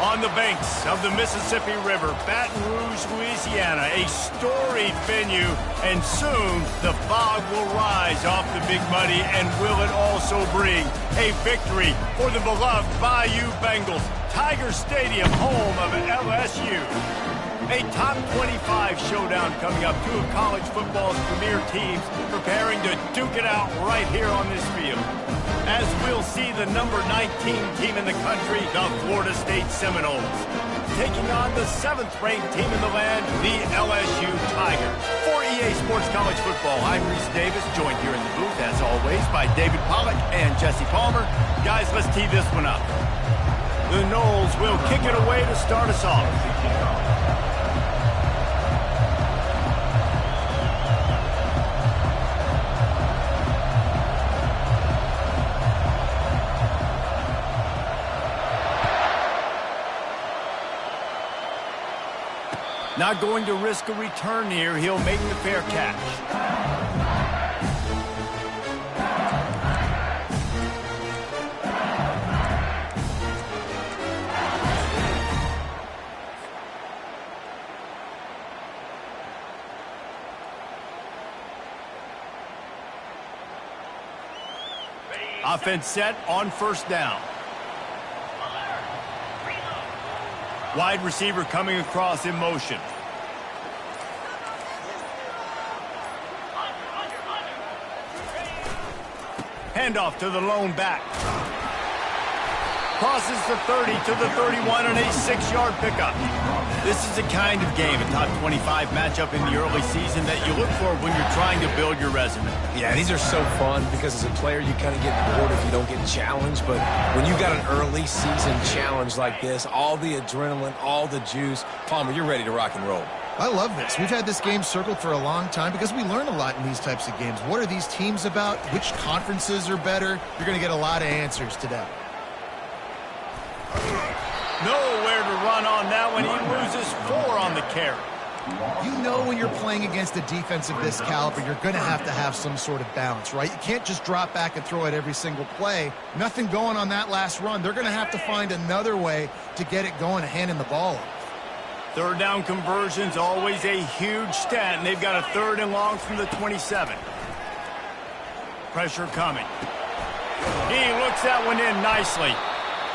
On the banks of the Mississippi River, Baton Rouge, Louisiana, a storied venue, and soon the fog will rise off the Big Muddy, and will it also bring a victory for the beloved Bayou Bengals, Tiger Stadium, home of LSU. A top 25 showdown coming up, two of college football's premier teams preparing to duke it out right here on this field. As we'll see the number 19 team in the country, the Florida State Seminoles, taking on the 7th-ranked team in the land, the LSU Tigers. For EA Sports College Football, I'm Reese Davis, joined here in the booth, as always, by David Pollack and Jesse Palmer. Guys, let's tee this one up. The Noles will kick it away to start us off. Not going to risk a return here. He'll make the fair catch. Offense set on first down. Wide receiver coming across in motion. Handoff to the lone back. Crosses the 30 to the 31 and a 6-yard pickup. This is the kind of game, a top 25 matchup in the early season, that you look for when you're trying to build your resume. Yeah, these are so fun because as a player you kind of get bored if you don't get challenged, but when you got an early season challenge like this, all the adrenaline, all the juice, Palmer, you're ready to rock and roll. I love this. We've had this game circled for a long time because we learn a lot in these types of games. What are these teams about? Which conferences are better? You're going to get a lot of answers today. Nowhere to run on that one. He loses 4 on the carry. You know when you're playing against a defense of this caliber, you're going to have some sort of balance, right? You can't just drop back and throw it every single play. Nothing going on that last run. They're going to have to find another way to get it going, handing the ball off. Third down conversion's always a huge stat, and they've got a 3rd and long from the 27. Pressure coming. He looks that one in nicely.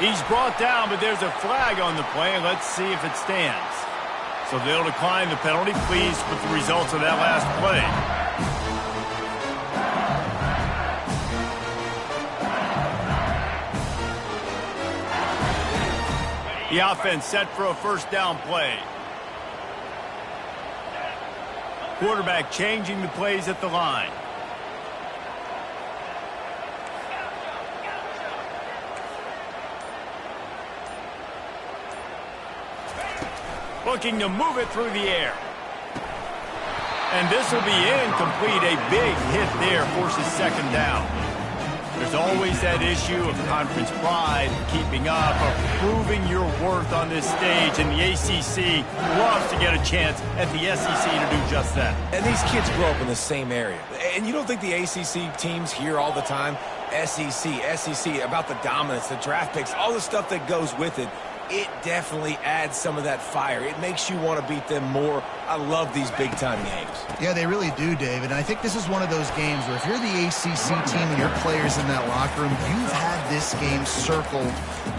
He's brought down, but there's a flag on the play. Let's see if it stands. So they'll decline the penalty. Pleased with the results of that last play. The offense set for a first down play. Quarterback changing the plays at the line. Looking to move it through the air. And this will be incomplete. A big hit there forces second down. There's always that issue of conference pride, keeping up, of proving your worth on this stage, and the ACC loves to get a chance at the SEC to do just that. And these kids grow up in the same area. And you don't think the ACC teams hear all the time, SEC, about the dominance, the draft picks, all the stuff that goes with it. It definitely adds some of that fire. It makes you want to beat them more. I love these big-time games. Yeah, they really do, David. And I think this is one of those games where if you're the ACC team and your players in that locker room, you've had this game circled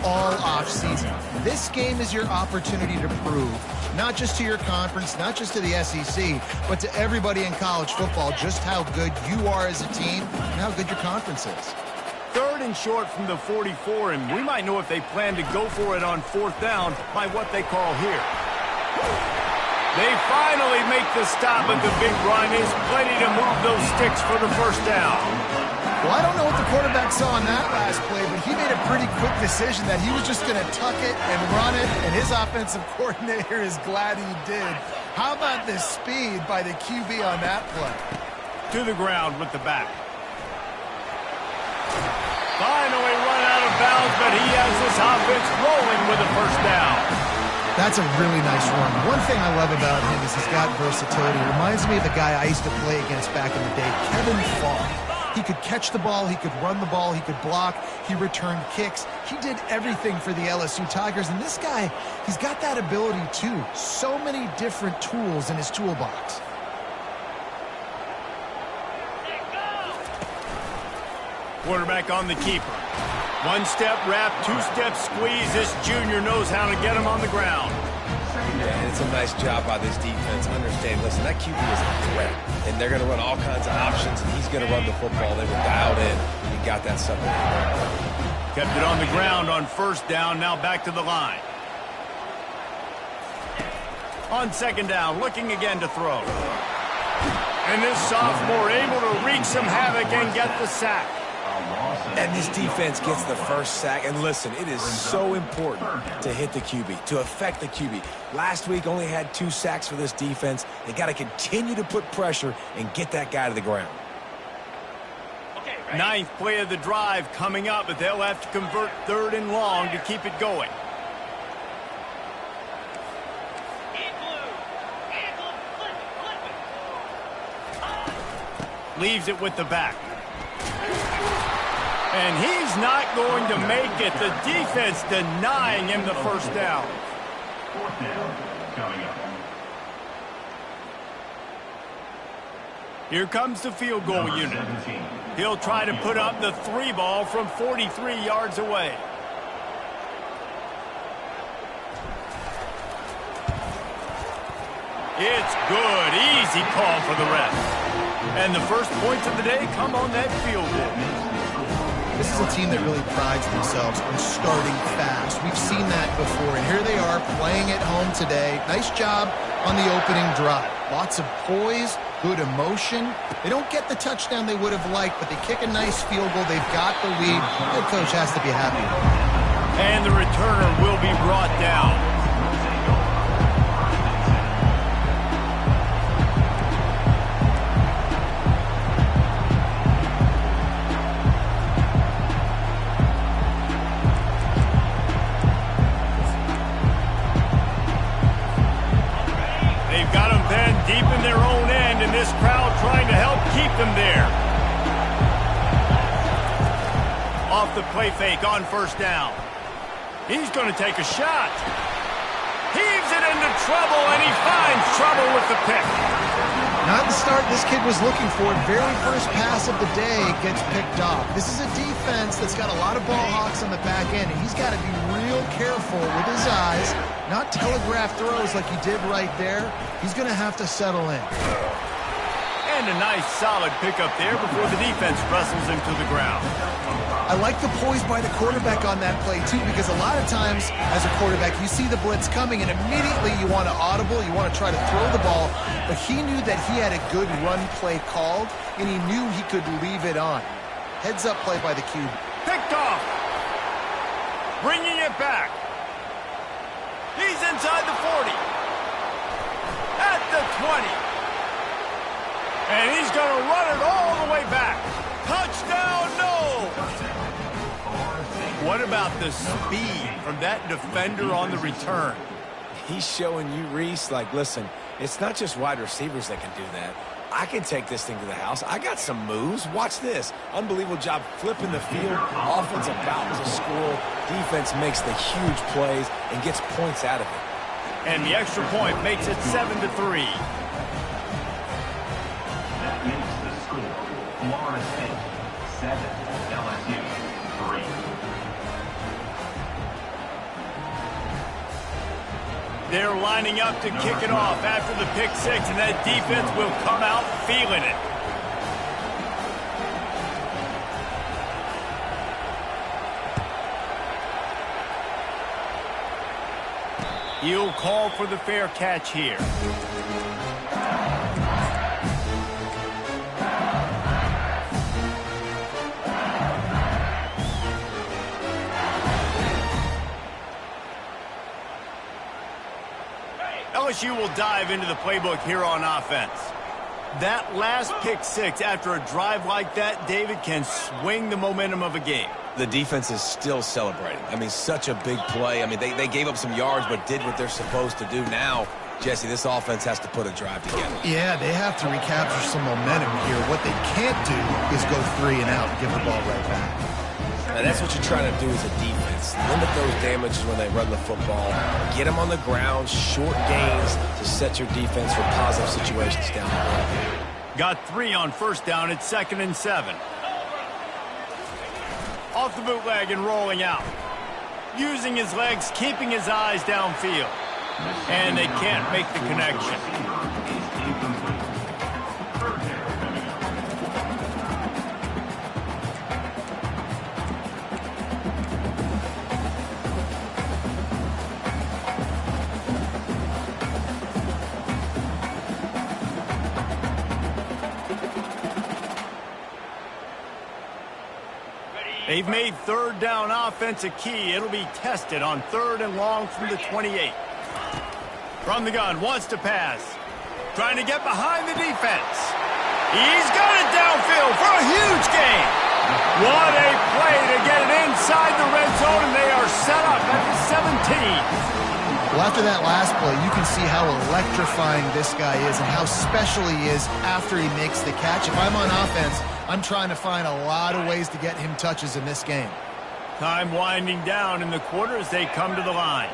all offseason. This game is your opportunity to prove, not just to your conference, not just to the SEC, but to everybody in college football, just how good you are as a team and how good your conference is. 3rd and short from the 44, and we might know if they plan to go for it on 4th down by what they call here. They finally make the stop, but the big run is plenty to move those sticks for the first down. Well, I don't know what the quarterback saw in that last play, but he made a pretty quick decision that he was just going to tuck it and run it, and his offensive coordinator is glad he did. How about the speed by the QB on that play? To the ground with the back. Finally run out of bounds, but he has this offense rolling with a first down. That's a really nice run. One thing I love about him is he's got versatility. He reminds me of the guy I used to play against back in the day, Kevin Farr. He could catch the ball, he could run the ball, he could block, he returned kicks. He did everything for the LSU Tigers, and this guy, he's got that ability too. So many different tools in his toolbox. Quarterback on the keeper. One-step wrap, two-step squeeze. This junior knows how to get him on the ground. Yeah, it's a nice job by this defense. Understand, listen, that QB is a threat, and they're going to run all kinds of options, and he's going to run the football. They were dialed in. He got that something. Kept it on the ground on first down. Now back to the line. On second down, looking again to throw. And this sophomore able to wreak some havoc and get the sack. And this defense gets the first sack. And listen, it is so important to hit the QB, to affect the QB. Last week only had 2 sacks for this defense. They got to continue to put pressure and get that guy to the ground. Ninth play of the drive coming up, but they'll have to convert 3rd and long to keep it going. Leaves it with the back. And he's not going to make it. The defense denying him the first down. 4th down coming up. Here comes the field goal unit. He'll try to put up the 3 ball from 43 yards away. It's good. Easy call for the ref. And the first points of the day come on that field goal. This is a team that really prides themselves on starting fast. We've seen that before, and here they are playing at home today. Nice job on the opening drive. Lots of poise, good emotion. They don't get the touchdown they would have liked, but they kick a nice field goal. They've got the lead. Head coach has to be happy. And the returner will be brought down. Deep in their own end, and this crowd trying to help keep them there. Off the play fake on first down. He's going to take a shot. Heaves it into trouble, and he finds trouble with the pick. Not the start this kid was looking for. Very first pass of the day gets picked off. This is a defense that's got a lot of ball hawks on the back end, and he's got to be real careful with his eyes, not telegraph throws like he did right there. He's going to have to settle in. And a nice solid pickup there before the defense wrestles him to the ground. I like the poise by the quarterback on that play, too, because a lot of times as a quarterback, you see the blitz coming, and immediately you want to audible, you want to try to throw the ball, but he knew that he had a good run play called, and he knew he could leave it on. Heads-up play by the QB. Picked off. Bringing it back. He's inside the 40. At the 20. And he's going to run it all the way back. Touchdown, no! What about the speed from that defender on the return? He's showing you, Reese, like, listen, it's not just wide receivers that can do that. I can take this thing to the house. I got some moves. Watch this. Unbelievable job flipping the field. Offense about to score. Defense makes the huge plays and gets points out of it. And the extra point makes it 7-3. That makes the score. Florida State 7, LSU 3. They're lining up to kick it off after the pick six, and that defense will come out feeling it. He'll call for the fair catch here. LSU will dive into the playbook here on offense. That last pick six after a drive like that, David, can swing the momentum of a game. The defense is still celebrating. I mean, such a big play. I mean, they gave up some yards but did what they're supposed to do. Now Jesse, this offense has to put a drive together. Yeah, they have to recapture some momentum here. What they can't do is go 3 and out and give the ball right back. And that's what you're trying to do as a defense. Limit those damages when they run the football. Get them on the ground, short gains to set your defense for positive situations down the road. Got 3 on first down at 2nd and 7. Off the bootleg and rolling out. Using his legs, keeping his eyes downfield. And they can't make the connection. They've made 3rd down offense a key. It'll be tested on 3rd and long from the 28. From the gun, wants to pass. Trying to get behind the defense. He's got it downfield for a huge gain. What a play to get it inside the red zone, and they are set up at the 17. Well, after that last play, you can see how electrifying this guy is and how special he is after he makes the catch. If I'm on offense, I'm trying to find a lot of ways to get him touches in this game. Time winding down in the quarter as they come to the line.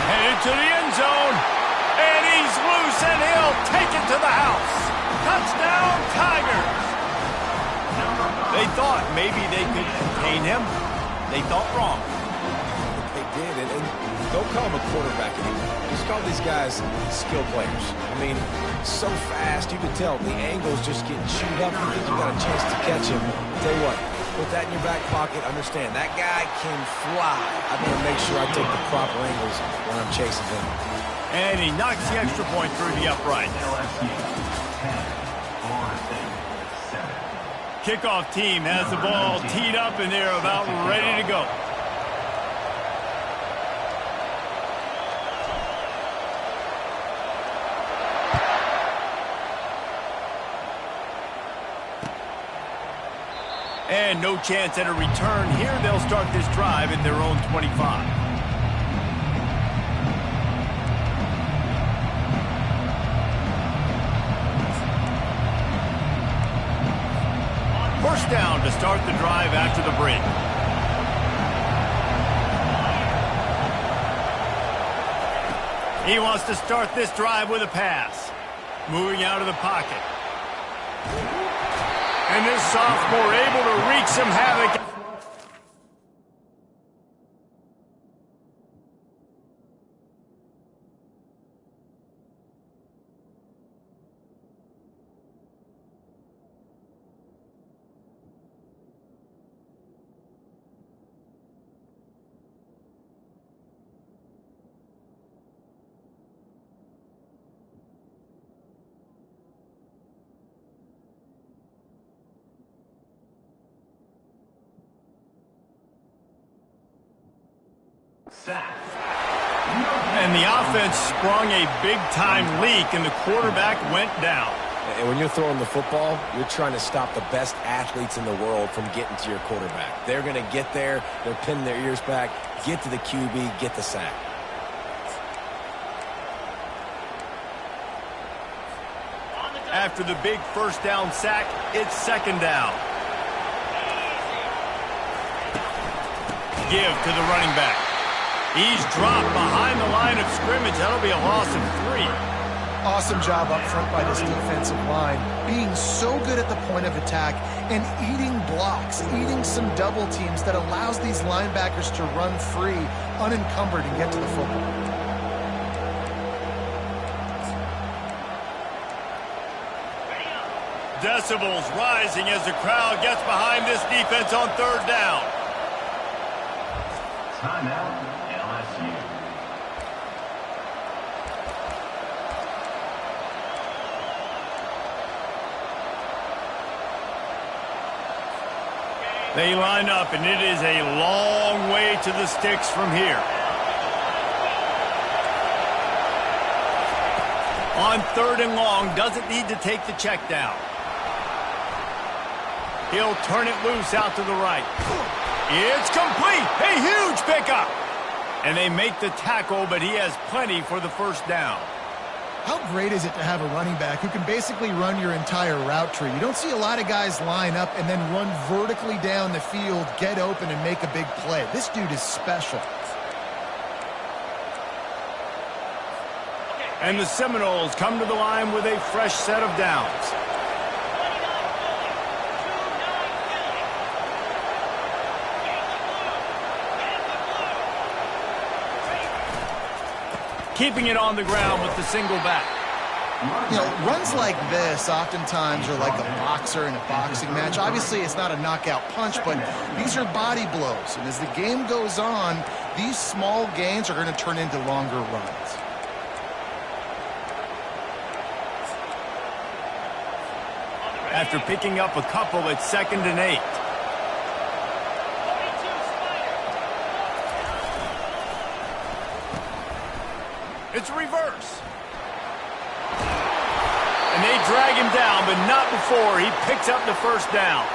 Headed to the end zone, and he's loose, and he'll take it to the house. Touchdown, Tigers! They thought maybe they could contain him. They thought wrong. They did, and don't call him a quarterback anymore. Just call these guys skill players. I mean, so fast, you can tell the angles just get chewed up. You think you got a chance to catch him. Tell you what, put that in your back pocket. Understand, that guy can fly. I better make sure I take the proper angles when I'm chasing him. And he knocks the extra point through the upright. LSU 10, Florida State 7. Kickoff team has the ball teed up, and they're about ready to go. And no chance at a return here. They'll start this drive at their own 25. First down to start the drive after the break. He wants to start this drive with a pass. Moving out of the pocket. And this sophomore able to wreak some havoc. And the offense sprung a big-time leak, and the quarterback went down. And when you're throwing the football, you're trying to stop the best athletes in the world from getting to your quarterback. They're going to get there, they're pinning their ears back, get to the QB, get the sack. After the big first down sack, it's second down. Give to the running back. He's dropped behind the line of scrimmage. That'll be a loss of 3. Awesome job up front by this defensive line, being so good at the point of attack and eating blocks, eating some double teams that allows these linebackers to run free, unencumbered, and get to the football. Decibels rising as the crowd gets behind this defense on third down. Timeout, LSU. They line up, and it is a long way to the sticks from here. On third and long, doesn't need to take the check down. He'll turn it loose out to the right. It's complete. A huge pickup. And they make the tackle, but he has plenty for the first down. How great is it to have a running back who can basically run your entire route tree? You don't see a lot of guys line up and then run vertically down the field, get open, and make a big play. This dude is special. And the Seminoles come to the line with a fresh set of downs. Keeping it on the ground with the single back. You know, runs like this oftentimes are like a boxer in a boxing match. Obviously, it's not a knockout punch, but these are body blows. And as the game goes on, these small gains are going to turn into longer runs. After picking up a couple, it's 2nd and 8. It's reverse. And they drag him down, but not before he picks up the first down.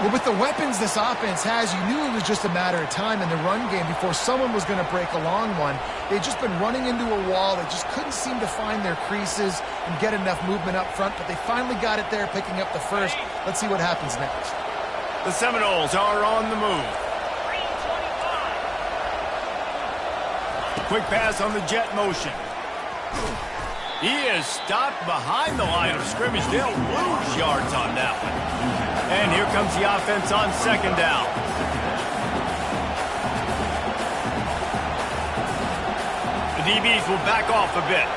Well, with the weapons this offense has, you knew it was just a matter of time in the run game before someone was going to break a long one. They'd just been running into a wall. They just couldn't seem to find their creases and get enough movement up front, but they finally got it there, picking up the first. Let's see what happens next. The Seminoles are on the move. Quick pass on the jet motion. He is stopped behind the line of scrimmage. They'll lose yards on that one. And here comes the offense on 2nd down. The DBs will back off a bit.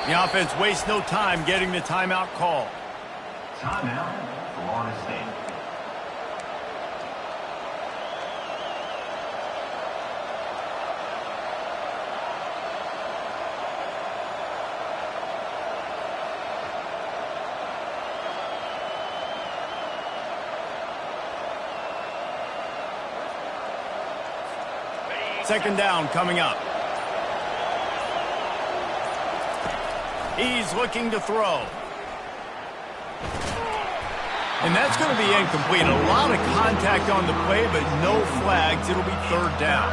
The offense wastes no time getting the timeout call. Timeout, Florida State. Second down coming up. He's looking to throw. And that's going to be incomplete. A lot of contact on the play, but no flags. It'll be 3rd down.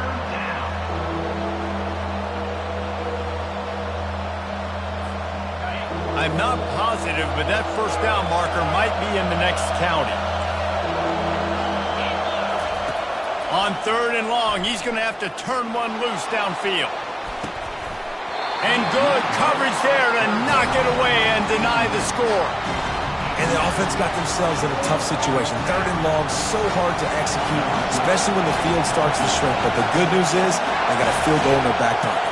I'm not positive, but that first down marker might be in the next county. On 3rd and long, he's going to have to turn one loose downfield. And good coverage there to knock it away and deny the score. And the offense got themselves in a tough situation. 3rd and long, so hard to execute, especially when the field starts to shrink. But the good news is they got a field goal in their back pocket.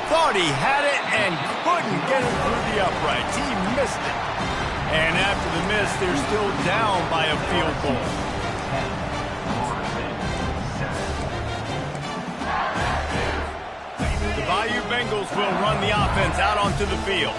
Thought he had it and couldn't get it through the uprights. He missed it. And after the miss, they're still down by a field goal. The Bayou Bengals will run the offense out onto the field.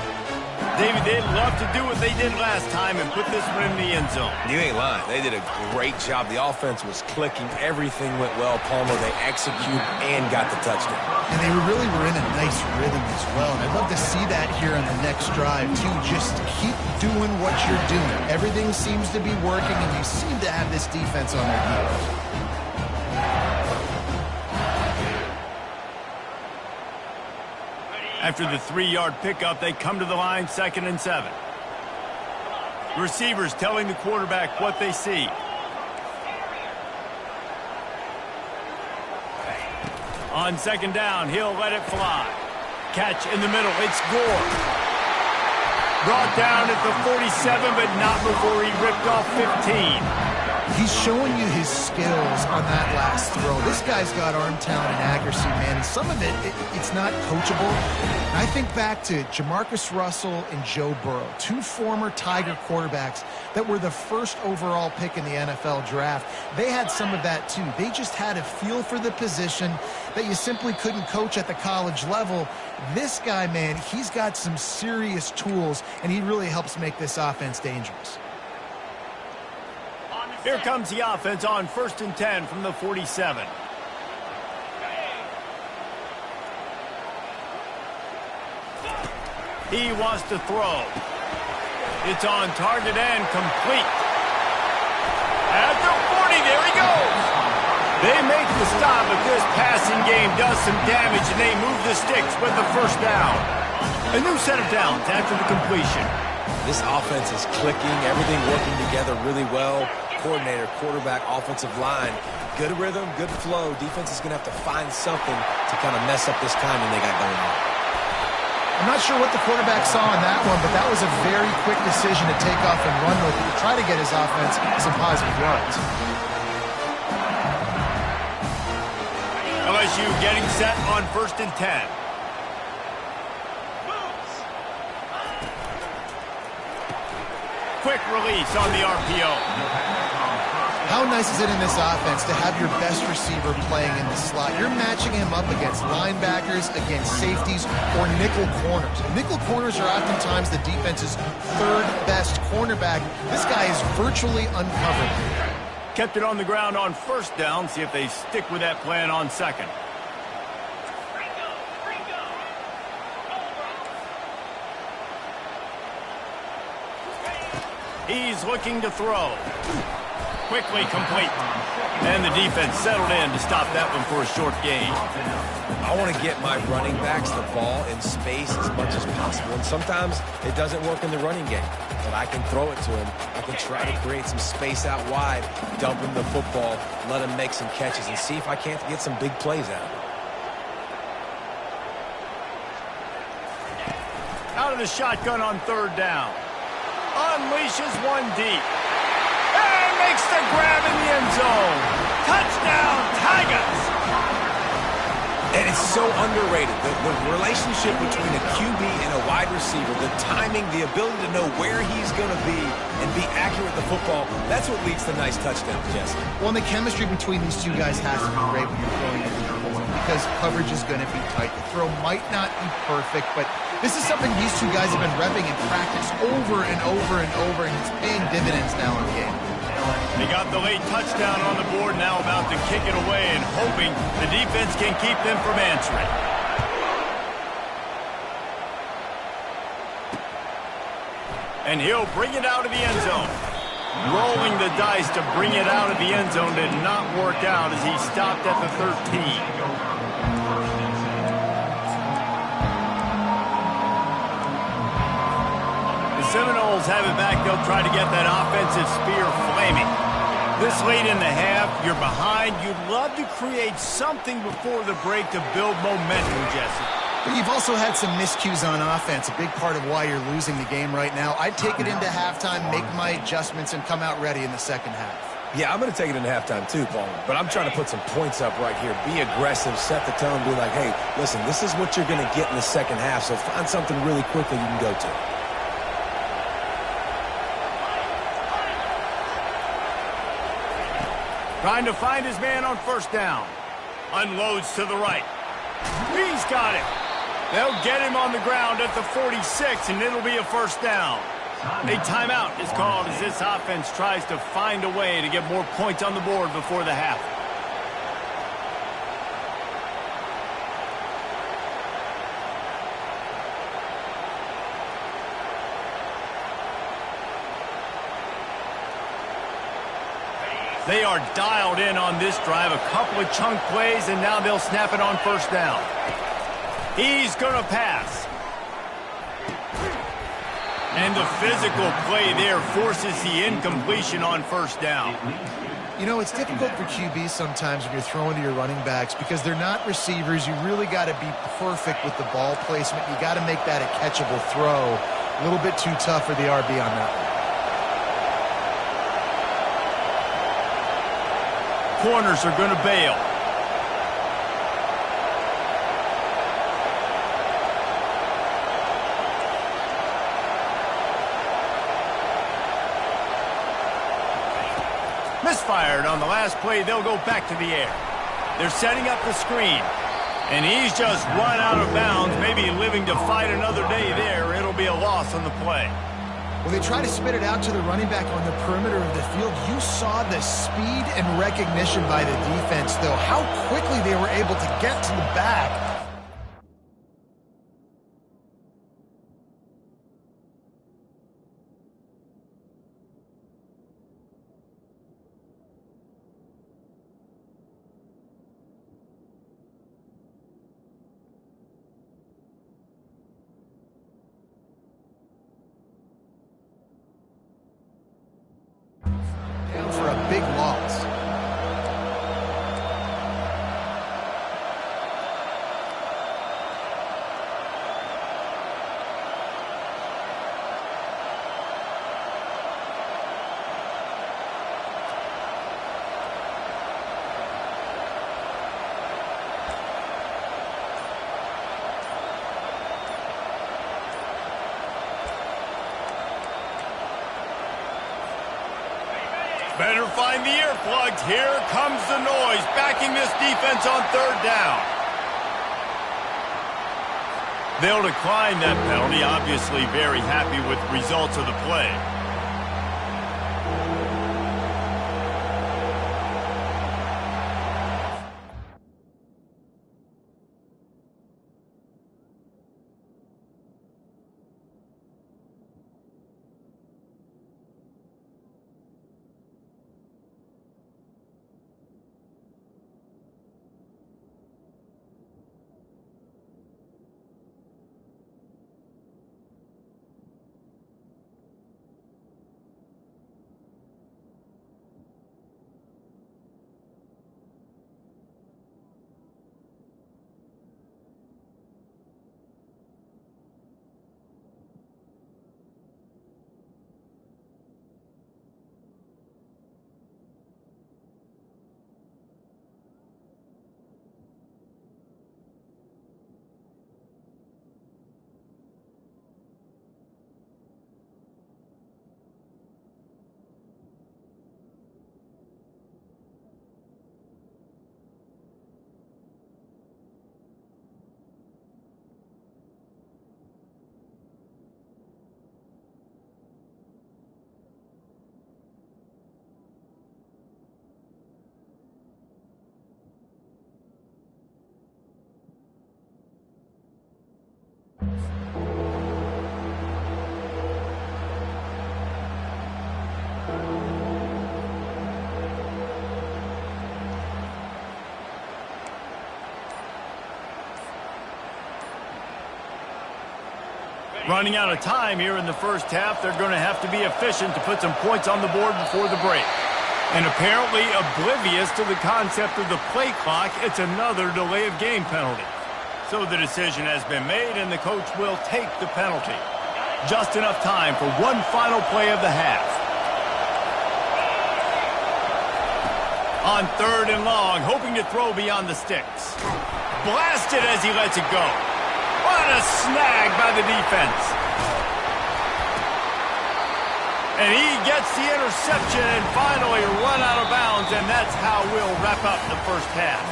David, they'd love to do what they did last time and put this one in the end zone. You ain't lying. They did a great job. The offense was clicking. Everything went well. Palmer, they executed and got the touchdown. And they really were in a nice rhythm as well. And I'd love to see that here on the next drive, too. Just keep doing what you're doing. Everything seems to be working, and you seem to have this defense on their heels. After the 3-yard pickup, they come to the line 2nd and 7. Receivers telling the quarterback what they see. On 2nd down, he'll let it fly. Catch in the middle. It's Gore. Brought down at the 47, but not before he ripped off 15. He's showing you his skills on that last throw. This guy's got arm talent and accuracy, man. And some of it's not coachable. And I think back to Jamarcus Russell and Joe Burrow, 2 former Tiger quarterbacks that were the first overall pick in the NFL draft. They had some of that, too. They just had a feel for the position that you simply couldn't coach at the college level. This guy, man, he's got some serious tools, and he really helps make this offense dangerous. Here comes the offense on 1st and 10 from the 47. He wants to throw. It's on target and complete. At the 40, there he goes. They make the stop, but this passing game does some damage, and they move the sticks with the first down. A new set of downs after the completion. This offense is clicking, everything working together really well. Coordinator, quarterback, offensive line. Good rhythm, good flow. Defense is going to have to find something to kind of mess up this timing they got going on. I'm not sure what the quarterback saw on that one, but that was a very quick decision to take off and run with it to try to get his offense some positive yards. LSU getting set on 1st and 10. Quick release on the RPO. How nice is it in this offense to have your best receiver playing in the slot? You're matching him up against linebackers, against safeties, or nickel corners. Nickel corners are oftentimes the defense's third best cornerback. This guy is virtually uncovered. Kept it on the ground on 1st down. See if they stick with that plan on 2nd. He's looking to throw. Quickly complete. And the defense settled in to stop that one for a short gain. I want to get my running backs the ball in space as much as possible. And sometimes it doesn't work in the running game. But I can throw it to him. I can try to create some space out wide, dump him the football, let him make some catches, and see if I can't get some big plays out of it. Out of the shotgun on 3rd down. Unleashes one deep. And makes the grab in the end zone. Touchdown, Tigers! And it's so underrated. The relationship between a QB and a wide receiver, the timing, the ability to know where he's going to be and be accurate with the football, that's what leads to nice touchdowns, Jesse. Well, and the chemistry between these two guys has to be great when you're throwing it because coverage is going to be tight. The throw might not be perfect, but this is something these two guys have been repping in practice over and over and over, and it's paying dividends now in the game. They got the late touchdown on the board, now about to kick it away and hoping the defense can keep them from answering. And he'll bring it out of the end zone. Rolling the dice to bring it out of the end zone did not work out as he stopped at the 13. Seminoles have it back. They'll try to get that offensive spear flaming. This late in the half, you're behind. You'd love to create something before the break to build momentum, Jesse. But you've also had some miscues on offense, a big part of why you're losing the game right now. I'd take it into halftime, make my adjustments, and come out ready in the 2nd half. Yeah, I'm going to take it into halftime too, Paul. But I'm trying to put some points up right here. Be aggressive, set the tone, be like, hey, listen, this is what you're going to get in the 2nd half, so find something really quickly you can go to. Trying to find his man on 1st down. Unloads to the right. He's got it. They'll get him on the ground at the 46, and it'll be a 1st down. A timeout is called as this offense tries to find a way to get more points on the board before the half. They are dialed in on this drive. A couple of chunk plays, and now they'll snap it on 1st down. He's going to pass. And the physical play there forces the incompletion on 1st down. You know, it's difficult for QBs sometimes when you're throwing to your running backs because they're not receivers. You really got to be perfect with the ball placement. You got to make that a catchable throw. A little bit too tough for the RB on that one. Corners are going to bail. Misfired on the last play. They'll go back to the air. They're setting up the screen. And he's just run out of bounds, maybe living to fight another day there. It'll be a loss on the play. When they try to spit it out to the running back on the perimeter of the field, you saw the speed and recognition by the defense, though. How quickly they were able to get to the back. a big loss. Better find the earplugs. Here comes the noise, backing this defense on third down. They'll decline that penalty, obviously very happy with the results of the play. Running out of time here in the first half, they're going to have to be efficient to put some points on the board before the break. And apparently oblivious to the concept of the play clock, it's another delay of game penalty. So the decision has been made, and the coach will take the penalty. Just enough time for one final play of the half. On third and long, hoping to throw beyond the sticks. Blasted as he lets it go. What a snag by the defense. And he gets the interception and finally run out of bounds, and that's how we'll wrap up the first half.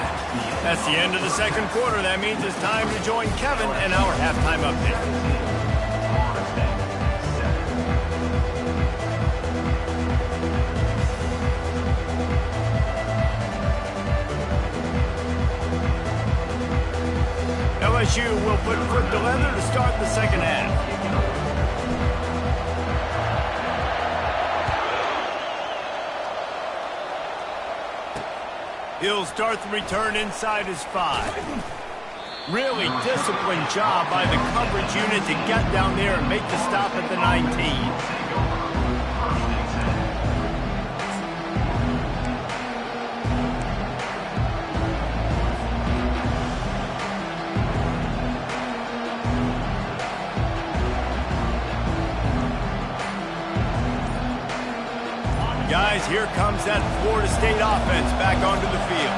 That's the end of the second quarter. That means it's time to join Kevin in our halftime update. LSU will put foot to leather to start the second half. He'll start the return inside his 5. Really disciplined job by the coverage unit to get down there and make the stop at the 19. Guys, here comes that Florida State offense back onto the field.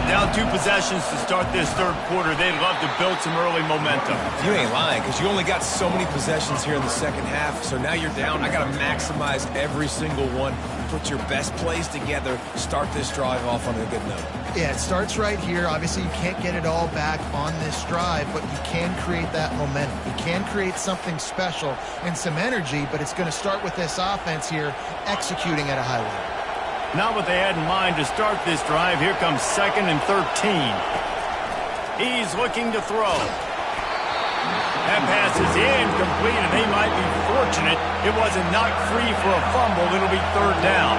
Down 2 possessions to start this third quarter. They'd love to build some early momentum. You ain't lying, because you only got so many possessions here in the second half, so now you're down. I got to maximize every single one. Put your best plays together. Start this drive off on a good note. Yeah, it starts right here. Obviously, you can't get it all back on this drive, but you can create that momentum. You can create something special and some energy, but it's going to start with this offense here executing at a high level. Not what they had in mind to start this drive. Here comes 2nd and 13. He's looking to throw. That pass is incomplete, and they might be fortunate it wasn't knocked free for a fumble. It'll be third down.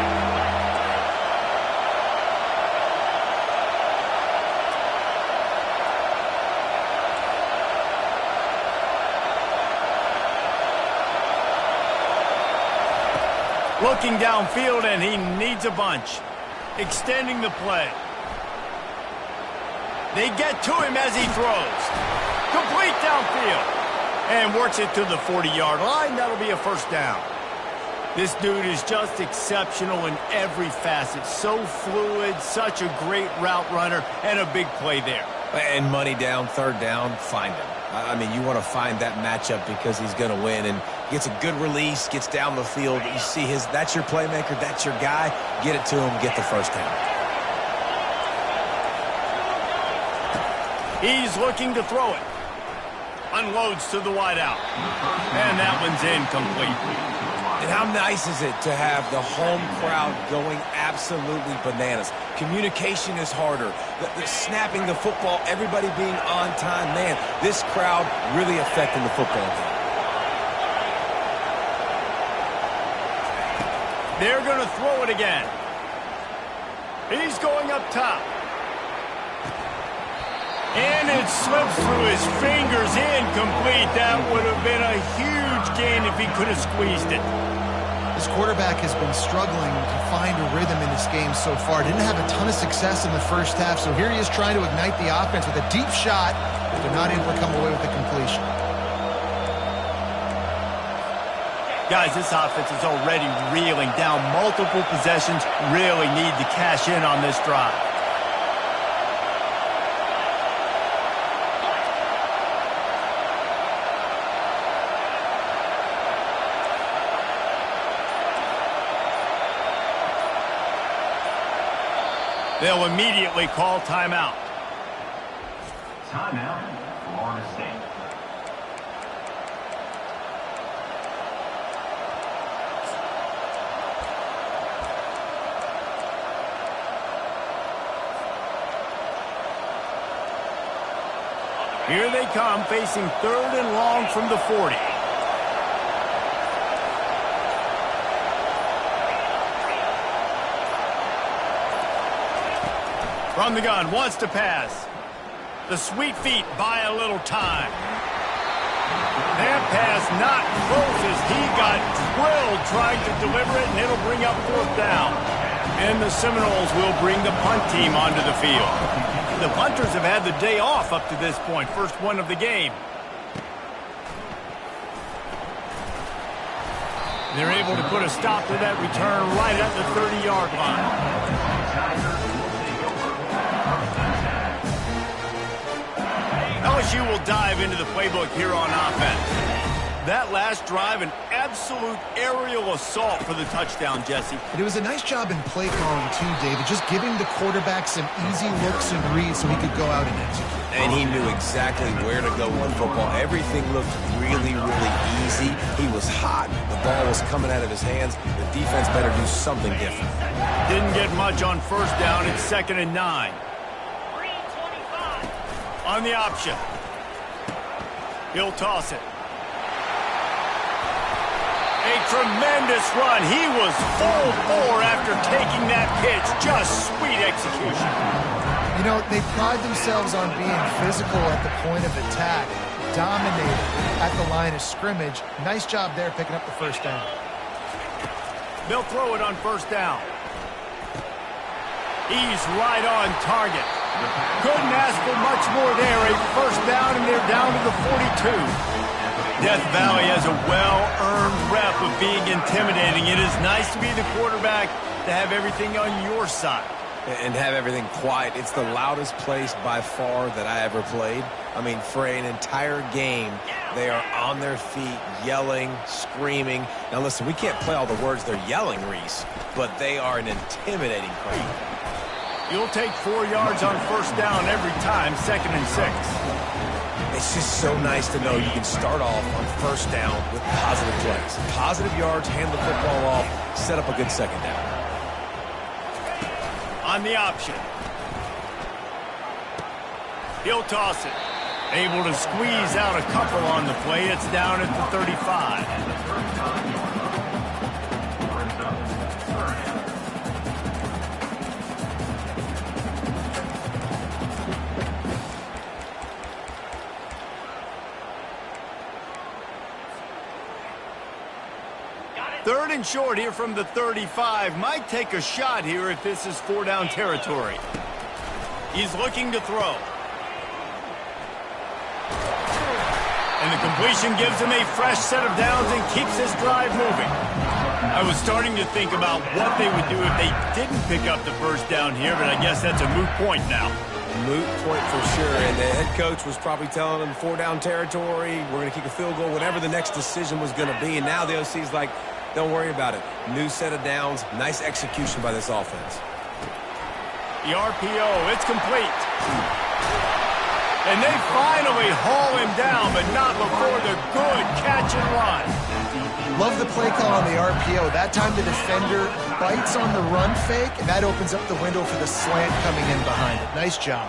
Looking downfield, and he needs a bunch. Extending the play. They get to him as he throws. Complete downfield. And works it to the 40-yard line. That'll be a first down. This dude is just exceptional in every facet. So fluid, such a great route runner, and a big play there. And money down, third down, find him. I mean, you want to find that matchup because he's going to win. And gets a good release, gets down the field. You see that's your playmaker, that's your guy. Get it to him, get the first down. He's looking to throw it. Unloads to the wideout. And that one's incomplete. And how nice is it to have the home crowd going absolutely bananas? Communication is harder. The snapping the football, everybody being on time. Man, this crowd really affecting the football game. They're going to throw it again. He's going up top. And it slips through his fingers, incomplete. That would have been a huge gain if he could have squeezed it. This quarterback has been struggling to find a rhythm in this game so far. Didn't have a ton of success in the first half, so here he is trying to ignite the offense with a deep shot, but they're not able to come away with the completion. Guys, this offense is already reeling down multiple possessions. Really need to cash in on this drive. They'll immediately call timeout. Timeout, Florida State. Here they come, facing third and long from the 40. From the gun, wants to pass. The sweet feet buy a little time. That pass not close as he got drilled trying to deliver it, and it'll bring up fourth down. And the Seminoles will bring the punt team onto the field. The punters have had the day off up to this point. First one of the game. They're able to put a stop to that return right at the 30-yard line. LSU will dive into the playbook here on offense. That last drive, an absolute aerial assault for the touchdown, Jesse. But it was a nice job in play calling too, David, just giving the quarterback some easy looks and reads so he could go out and execute. And he knew exactly where to go with the football. Everything looked really, really easy. He was hot. The ball was coming out of his hands. The defense better do something different. Didn't get much on first down. It's 2nd and 9. On the option. He'll toss it. A tremendous run. He was full bore after taking that pitch. Just sweet execution. You know, they pride themselves on being physical at the point of attack, dominated at the line of scrimmage. Nice job there picking up the first down. They'll throw it on first down. He's right on target. Couldn't ask for much more there. A first down, and they're down to the 42. Death Valley has a well-earned rep of being intimidating. It is nice to be the quarterback, to have everything on your side. And have everything quiet. It's the loudest place by far that I ever played. I mean, for an entire game, they are on their feet, yelling, screaming. Now, listen, we can't play all the words they're yelling, Reese, but they are an intimidating crowd. You'll take 4 yards on first down every time, 2nd and 6. It's just so nice to know you can start off on first down with positive plays. Positive yards, hand the football off, set up a good second down. On the option. He'll toss it. Able to squeeze out a couple on the play. It's down at the 35. 3rd and short here from the 35. Might take a shot here if this is 4-down territory. He's looking to throw. And the completion gives him a fresh set of downs and keeps this drive moving. I was starting to think about what they would do if they didn't pick up the 1st down here, but I guess that's a moot point now. Moot point for sure, and the head coach was probably telling them 4-down territory, we're going to kick a field goal, whatever the next decision was going to be, and now the OC's like, don't worry about it. New set of downs, nice execution by this offense. The RPO, it's complete. And they finally haul him down, but not before the good catch and run. Love the play call on the RPO. That time the defender bites on the run fake, and that opens up the window for the slant coming in behind it. Nice job.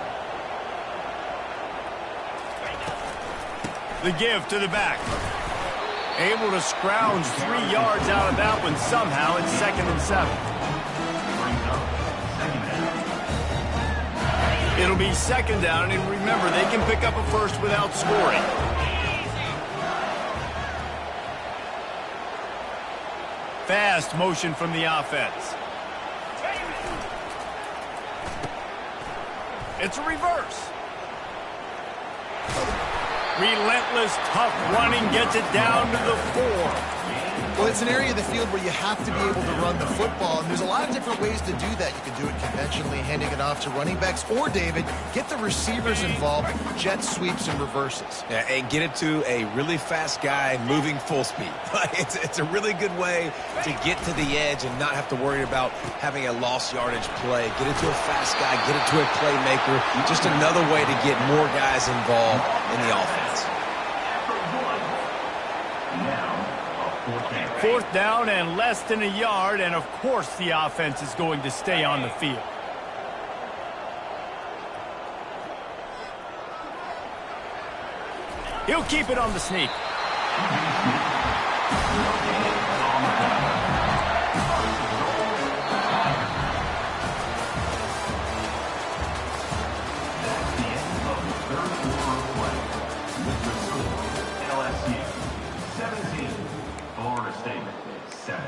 The give to the back. Able to scrounge 3 yards out of that one somehow. It's 2nd and 7. It'll be 2nd down, and remember, they can pick up a 1st without scoring. Fast motion from the offense. It's a reverse. Relentless, tough running gets it down to the 4. Well, it's an area of the field where you have to be able to run the football, and there's a lot of different ways to do that. You can do it conventionally, handing it off to running backs, or, David, get the receivers involved, jet sweeps and reverses. Yeah, and get it to a really fast guy moving full speed. It's a really good way to get to the edge and not have to worry about having a lost yardage play. Get it to a fast guy, get it to a playmaker. Just another way to get more guys involved in the offense. 4th down and less than a yard, and of course the offense is going to stay on the field. He'll keep it on the sneak. LSU 17, Florida State 7.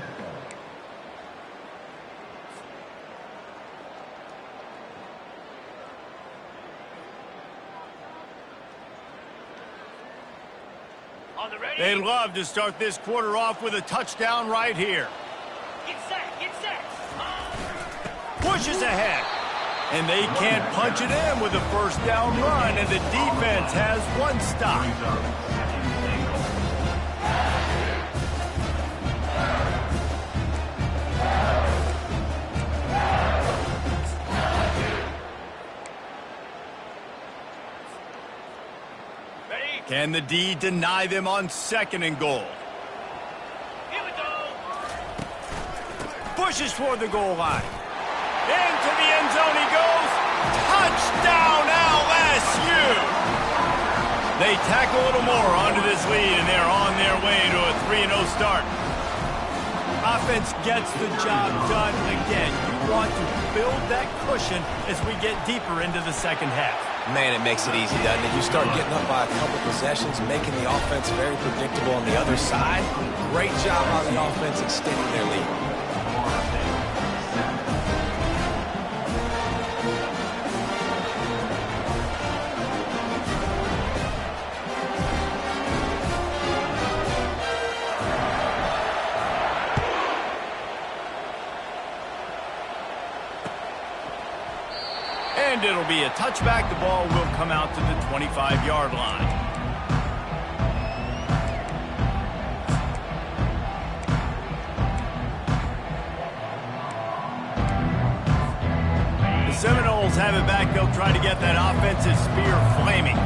They'd love to start this quarter off with a touchdown right here. Get set, get set. Pushes ahead. And they can't punch it in with a 1st down run, and the defense has 1 stop. Can the D deny them on 2nd and goal? Here we go. Pushes toward the goal line. Into the end zone he goes. Touchdown LSU! They tack a little more onto this lead, and they're on their way to a 3-0 start. Offense gets the job done again. You want to build that cushion as we get deeper into the 2nd half. Man, it makes it easy, doesn't it? You start getting up by a couple possessions, making the offense very predictable on the other side. Great job on the offense extending their lead. And it'll be a touchback. The ball will come out to the 25-yard line. The Seminoles have it back. They'll try to get that offensive spear flaming.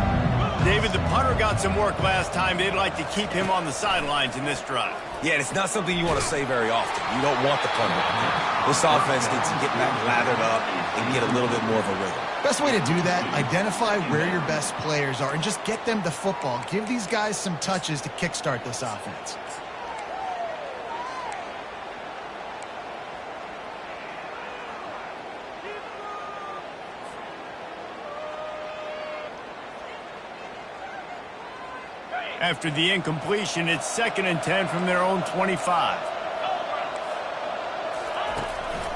David, the punter got some work last time. They'd like to keep him on the sidelines in this drive. Yeah, and it's not something you want to say very often. You don't want the punter out there. This offense needs to get back lathered up and get a little bit more of a rhythm. Best way to do that, identify where your best players are and just get them the football. Give these guys some touches to kickstart this offense. After the incompletion, it's 2nd and 10 from their own 25.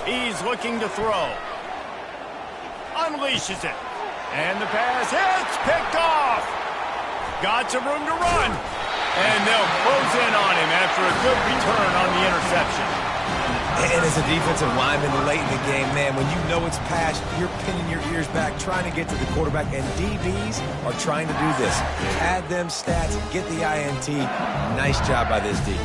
He's looking to throw. Unleashes it. And the pass hits, picked off. Got some room to run. And they'll close in on him after a good return on the interception. And as a defensive lineman late in the game, man, when you know it's passed, you're pinning your ears back, trying to get to the quarterback, and DBs are trying to do this. Add them stats, get the INT. Nice job by this D.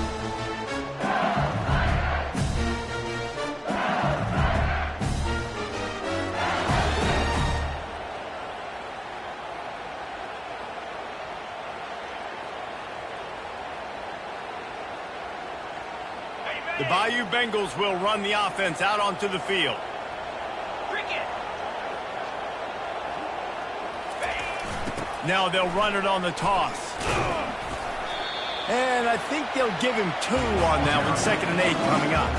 The Bayou Bengals will run the offense out onto the field. Now they'll run it on the toss. And I think they'll give him 2 on that one, 2nd and 8 coming up.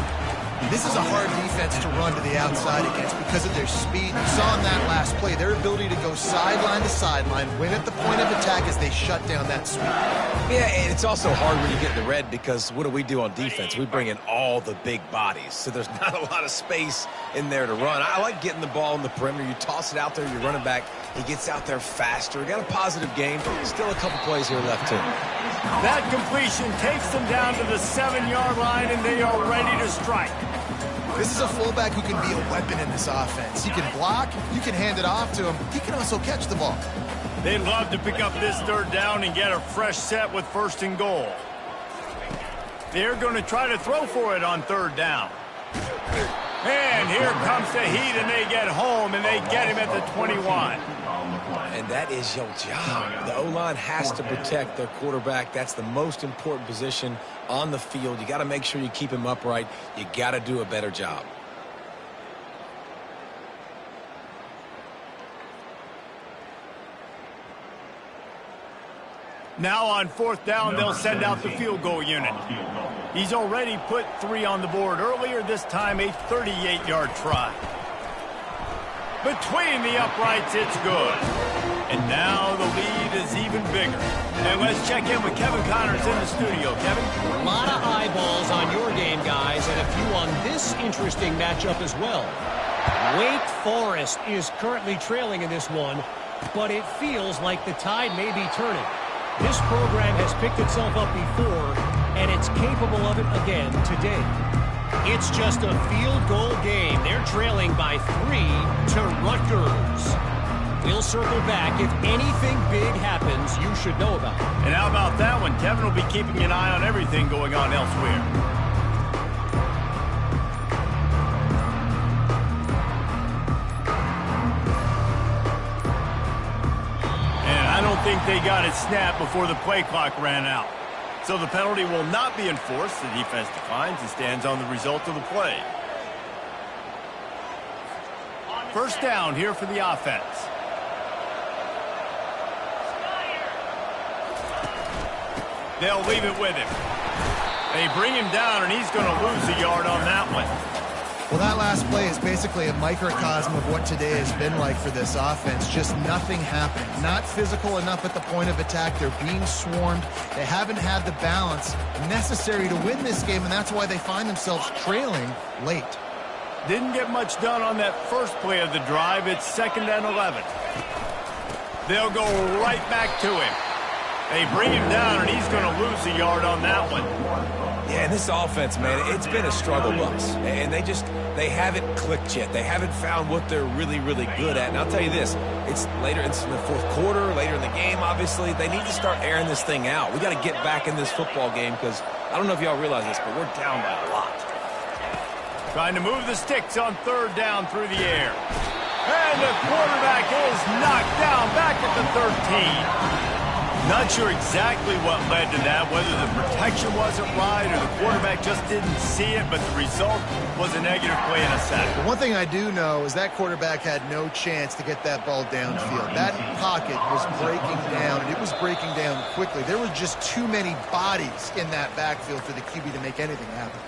This is a hard defense to run to the outside against because of their speed. You saw in that last play, their ability to go sideline to sideline, win at the point of attack as they shut down that sweep. Yeah, and it's also hard when you get in the red because what do we do on defense? We bring in all the big bodies, so there's not a lot of space in there to run. I like getting the ball in the perimeter. You toss it out there, your running back, he gets out there faster. Got a positive game. Still a couple plays here left, too. That completion takes them down to the 7-yard line, and they are ready to strike. This is a fullback who can be a weapon in this offense. He can block, you can hand it off to him, he can also catch the ball. They'd love to pick up this 3rd down and get a fresh set with 1st and goal. They're going to try to throw for it on 3rd down. And here comes the heat, and they get home, and they get him at the 21. And that is your job. The O-line has to protect their quarterback. That's the most important position on the field. You got to make sure you keep him upright. You got to do a better job. Now on 4th down, they'll send out the field goal unit. He's already put 3 on the board earlier, this time a 38-yard try. Between the uprights, it's good. And now the lead is even bigger. And let's check in with Kevin Connors in the studio. Kevin? A lot of eyeballs on your game, guys, and a few on this interesting matchup as well. Wake Forest is currently trailing in this one, but it feels like the tide may be turning. This program has picked itself up before, and it's capable of it again today. It's just a field goal game. They're trailing by 3 to Rutgers. We'll circle back. If anything big happens, you should know about it. And how about that one? Kevin will be keeping an eye on everything going on elsewhere. And I don't think they got it snapped before the play clock ran out. So the penalty will not be enforced. The defense declines and stands on the result of the play. 1st down here for the offense. They'll leave it with him. They bring him down, and he's going to lose a yard on that one. Well, that last play is basically a microcosm of what today has been like for this offense. Just nothing happening. Not physical enough at the point of attack. They're being swarmed. They haven't had the balance necessary to win this game, and that's why they find themselves trailing late. Didn't get much done on that first play of the drive. It's 2nd and 11. They'll go right back to him. They bring him down, and he's going to lose a yard on that one. Yeah, and this offense, man, it's been a struggle bus. And they haven't clicked yet. They haven't found what they're really, really good at. And I'll tell you this, it's later, it's in the 4th quarter, later in the game, obviously. They need to start airing this thing out. We got to get back in this football game because I don't know if y'all realize this, but we're down by a lot. Trying to move the sticks on 3rd down through the air. And the quarterback is knocked down back at the 13. Not sure exactly what led to that, whether the protection wasn't right or the quarterback just didn't see it, but the result was a negative play and a sack. The one thing I do know is that quarterback had no chance to get that ball downfield. That pocket was breaking down, and it was breaking down quickly. There were just too many bodies in that backfield for the QB to make anything happen.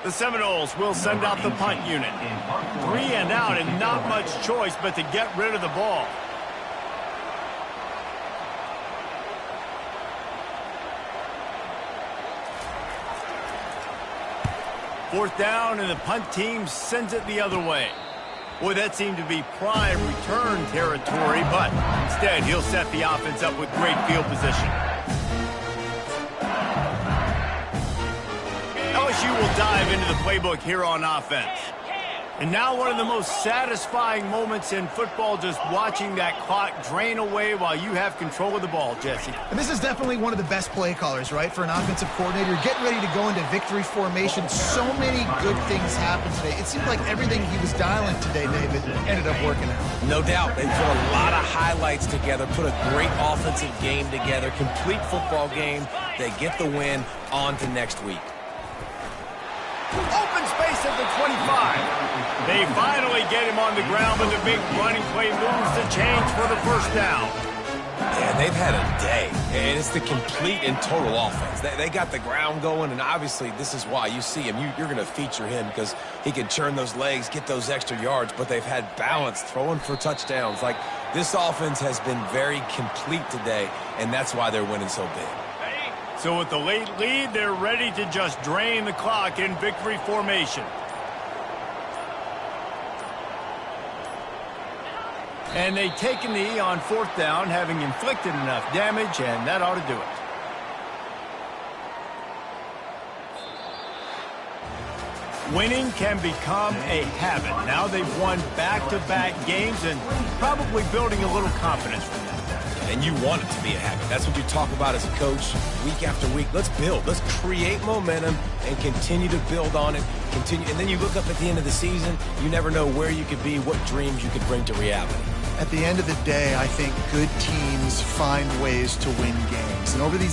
The Seminoles will send out the punt unit. 3 and out, and not much choice but to get rid of the ball. 4th down, and the punt team sends it the other way. Boy, that seemed to be prime return territory, but instead he'll set the offense up with great field position. LSU will dive into the playbook here on offense. And now one of the most satisfying moments in football, just watching that clock drain away while you have control of the ball, Jesse. And this is definitely one of the best play callers, right, for an offensive coordinator. You're getting ready to go into victory formation. So many good things happened today. It seemed like everything he was dialing today, David, ended up working out. No doubt. They put a lot of highlights together, put a great offensive game together, complete football game. They get the win. On to next week. Open space at the 25. They finally get him on the ground, but the big running play moves the chains for the first down. Yeah, they've had a day, and it's the complete and total offense. They got the ground going, and obviously this is why you see him. You're going to feature him because he can churn those legs, get those extra yards, but they've had balance, throwing for touchdowns. Like, this offense has been very complete today, and that's why they're winning so big. So with the late lead, they're ready to just drain the clock in victory formation. And they take a knee on 4th down, having inflicted enough damage, and that ought to do it. Winning can become a habit. Now they've won back-to-back games and probably building a little confidence from that. And you want it to be a habit. That's what you talk about as a coach week after week. Let's build. Let's create momentum and continue to build on it. Continue, and then you look up at the end of the season, you never know where you could be, what dreams you could bring to reality. At the end of the day, I think good teams find ways to win games. And over these